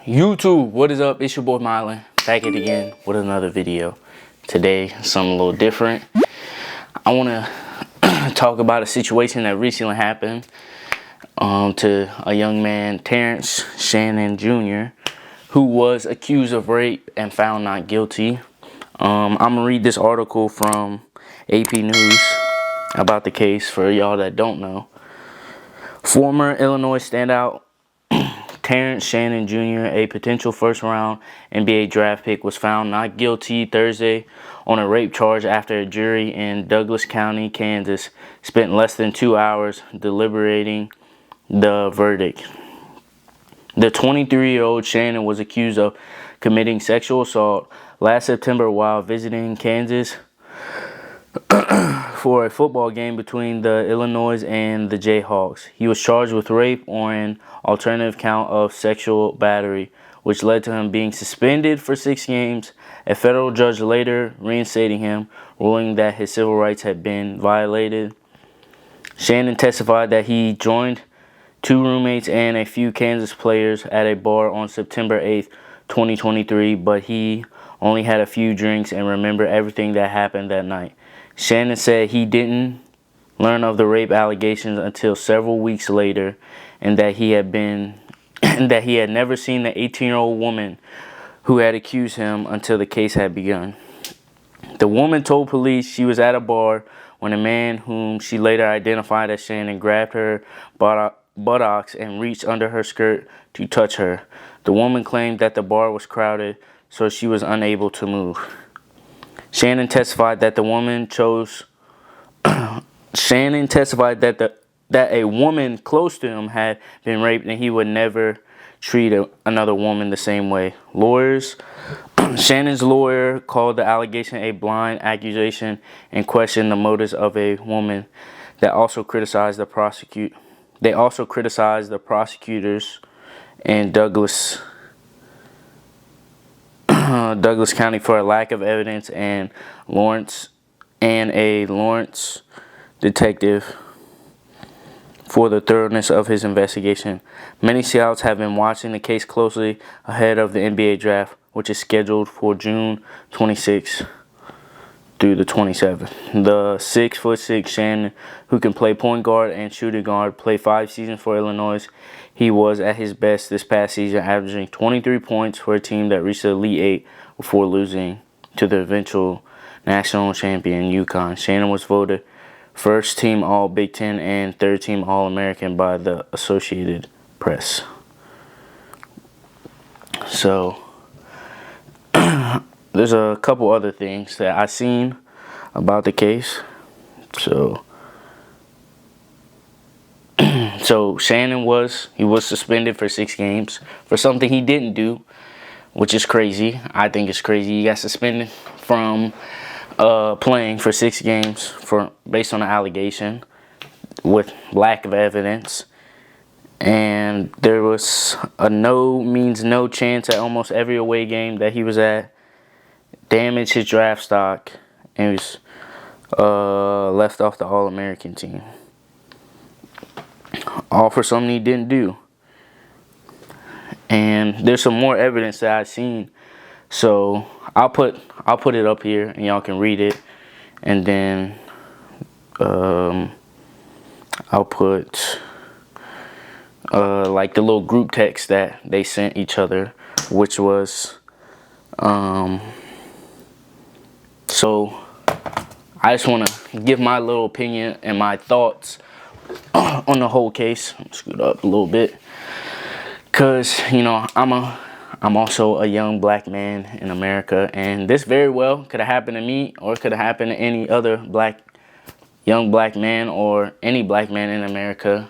YouTube, what is up? It's your boy Mylan, back at it again with another video. Today, something a little different. I want to talk about a situation that recently happened to a young man, Terrance Shannon Jr., who was accused of rape and found not guilty. I'm going to read this article from AP News about the case for y'all that don't know. Former Illinois standout Terrance Shannon Jr., a potential first-round NBA draft pick, was found not guilty Thursday on a rape charge after a jury in Douglas County, Kansas, spent less than 2 hours deliberating the verdict. The 23-year-old Shannon was accused of committing sexual assault last September while visiting Kansas for a football game between the Illinois and the Jayhawks. He was charged with rape or an alternative count of sexual battery, which led to him being suspended for 6 games. A federal judge later reinstated him, ruling that his civil rights had been violated. Shannon testified that he joined 2 roommates and a few Kansas players at a bar on September 8th, 2023, but he only had a few drinks and remembered everything that happened that night. Shannon said he didn't learn of the rape allegations until several weeks later, and that he had never seen the 18-year-old woman who had accused him until the case had begun. The woman told police she was at a bar when a man, whom she later identified as Shannon, grabbed her buttocks and reached under her skirt to touch her. The woman claimed that the bar was crowded, so she was unable to move. Shannon testified that that a woman close to him had been raped, and he would never treat another woman the same way. Shannon's lawyer called the allegation a blind accusation and questioned the motives of a woman. They also criticized the prosecutors in Douglas County for a lack of evidence, and a Lawrence detective for the thoroughness of his investigation. Many scouts have been watching the case closely ahead of the NBA draft, which is scheduled for June 26th through the 27th. The 6'6" Shannon, who can play point guard and shooting guard, played 5 seasons for Illinois. He was at his best this past season, averaging 23 points for a team that reached the Elite Eight before losing to the eventual national champion UConn. Shannon was voted first team All-Big Ten and third team All-American by the Associated Press. So there's a couple other things that I seen about the case. So Shannon was suspended for 6 games for something he didn't do, which is crazy. I think it's crazy. He got suspended from playing for 6 games based on an allegation with lack of evidence. And there was a no chance at almost every away game that he was at. Damaged his draft stock and was left off the All-American team. All for something he didn't do. And there's some more evidence that I've seen. So I'll put it up here and y'all can read it. And then I'll put like the little group text that they sent each other, which was so I just want to give my little opinion and my thoughts on the whole case. Scoot up a little bit, cause I'm also a young black man in America, and this very well could have happened to me, or it could have happened to any other young black man, or any black man in America.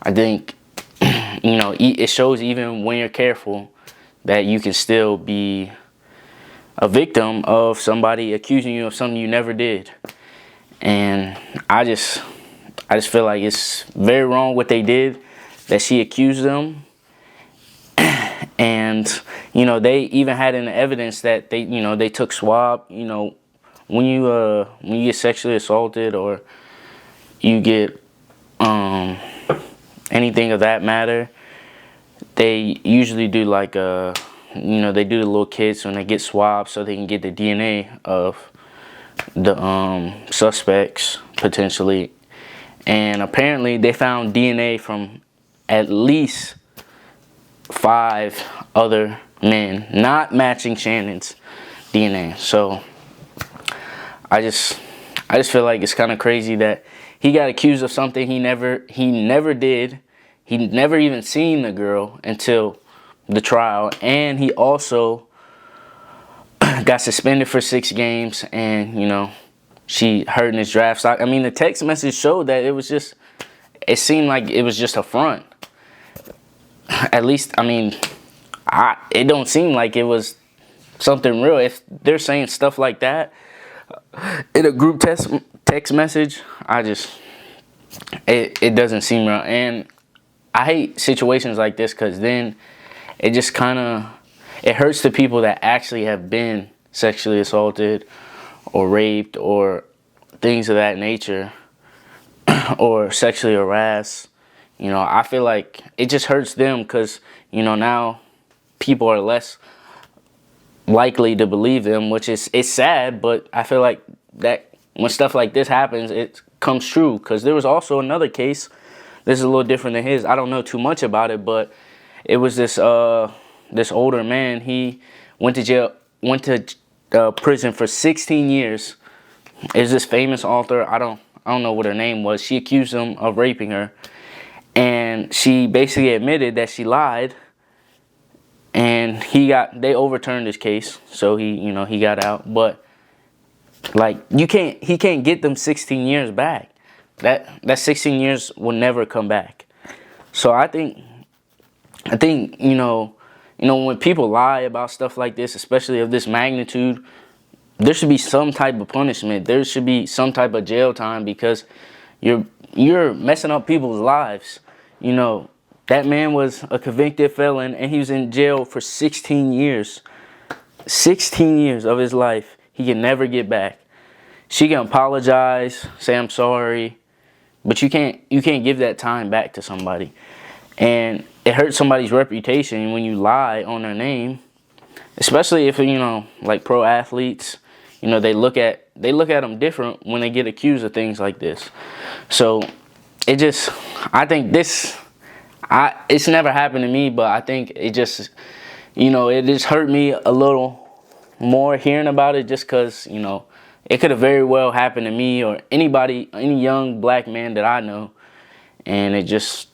I think it shows, even when you're careful, that you can still be a victim of somebody accusing you of something you never did. And I just feel like it's very wrong what they did, that she accused them. And they even had in the evidence that they took swab. When you get sexually assaulted, or you get anything of that matter, they usually do like they do the little kits when they get swabbed so they can get the DNA of the suspects potentially. And apparently they found DNA from at least 5 other men, not matching Shannon's DNA. So I just feel like it's kind of crazy that he got accused of something he never did. He never even seen the girl until the trial, and he also got suspended for 6 games, and she hurting his draft stock. I mean, the text message showed that it seemed like it was just a front. At least, I mean, it don't seem like it was something real. If they're saying stuff like that in a group text message, it doesn't seem real. And I hate situations like this because then it just it hurts the people that actually have been sexually assaulted or raped or things of that nature or sexually harassed. I feel like it just hurts them because, now people are less likely to believe them, which it's sad, but I feel like that when stuff like this happens, it comes true. Because there was also another case. This is a little different than his. I don't know too much about it, but it was this older man. He went to prison for 16 years. Is this famous author? I don't know what her name was. She accused him of raping her, and she basically admitted that she lied. And they overturned his case, so he got out. But like he can't get them 16 years back. That 16 years will never come back. So I think when people lie about stuff like this, especially of this magnitude, there should be some type of punishment. There should be some type of jail time because you're messing up people's lives. That man was a convicted felon and he was in jail for 16 years. 16 years of his life he can never get back. She can apologize, say I'm sorry, but you can't give that time back to somebody. And it hurts somebody's reputation when you lie on their name, especially if like pro athletes, they look at them different when they get accused of things like this. So I think it's never happened to me, but I think it just hurt me a little more hearing about it, just because it could have very well happened to me or any young black man that I know. And it's just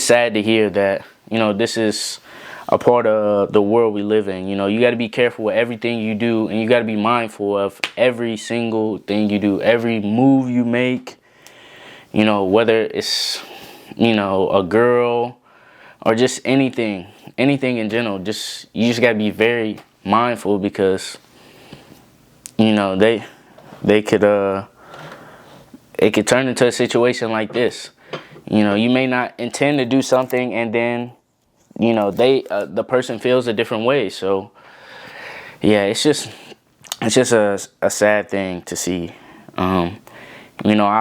sad to hear that this is a part of the world we live in. You got to be careful with everything you do, and you got to be mindful of every single thing you do, every move you make, whether it's a girl or just anything in general. You just got to be very mindful because it could turn into a situation like this. You may not intend to do something, and then the person feels a different way. So yeah, it's just a sad thing to see. I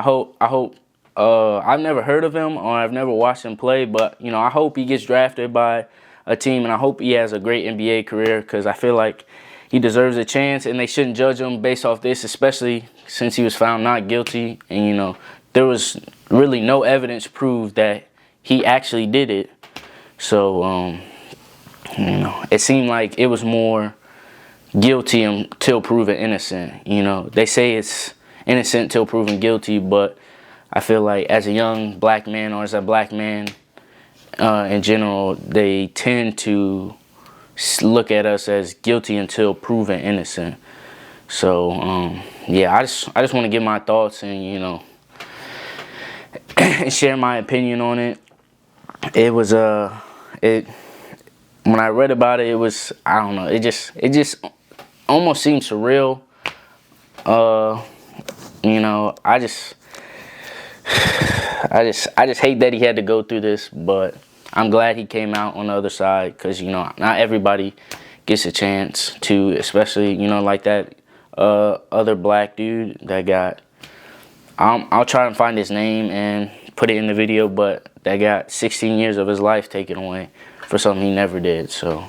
hope I've never heard of him or I've never watched him play, but I hope he gets drafted by a team, and I hope he has a great NBA career, because I feel like he deserves a chance, and they shouldn't judge him based off this, especially since he was found not guilty, and there was really no evidence proved that he actually did it. So it seemed like it was more guilty until proven innocent. They say it's innocent till proven guilty, but I feel like as a young black man, or as a black man in general, they tend to look at us as guilty until proven innocent. So yeah, I just want to give my thoughts and and share my opinion on it. It was when I read about it, it was, I don't know, it just almost seemed surreal. I just hate that he had to go through this, but I'm glad he came out on the other side, because not everybody gets a chance to, especially like that other black dude that got, I'll try and find his name and put it in the video, but that got 16 years of his life taken away for something he never did. So,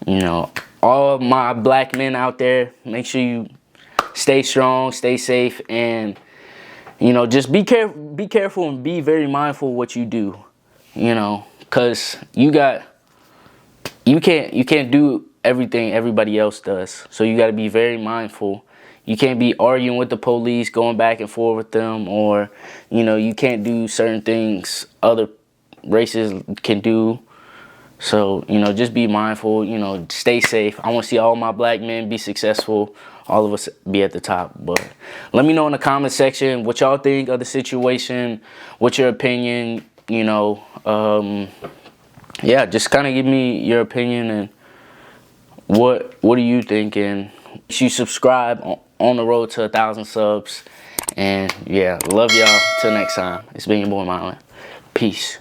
you know, all of my black men out there, make sure you stay strong, stay safe, and, you know, just be careful and be very mindful of what you do, you know, because you can't do everything everybody else does. So you got to be very mindful. You can't be arguing with the police, going back and forth with them, or, you know, you can't do certain things other races can do. So, you know, just be mindful, you know, stay safe. I want to see all my black men be successful, all of us be at the top. But let me know in the comment section what y'all think of the situation, what's your opinion, you know. Yeah, just kind of give me your opinion and what do you think, and you subscribe on the road to 1,000 subs. And yeah, love y'all. Till next time, it's been your boy Marlon. Peace.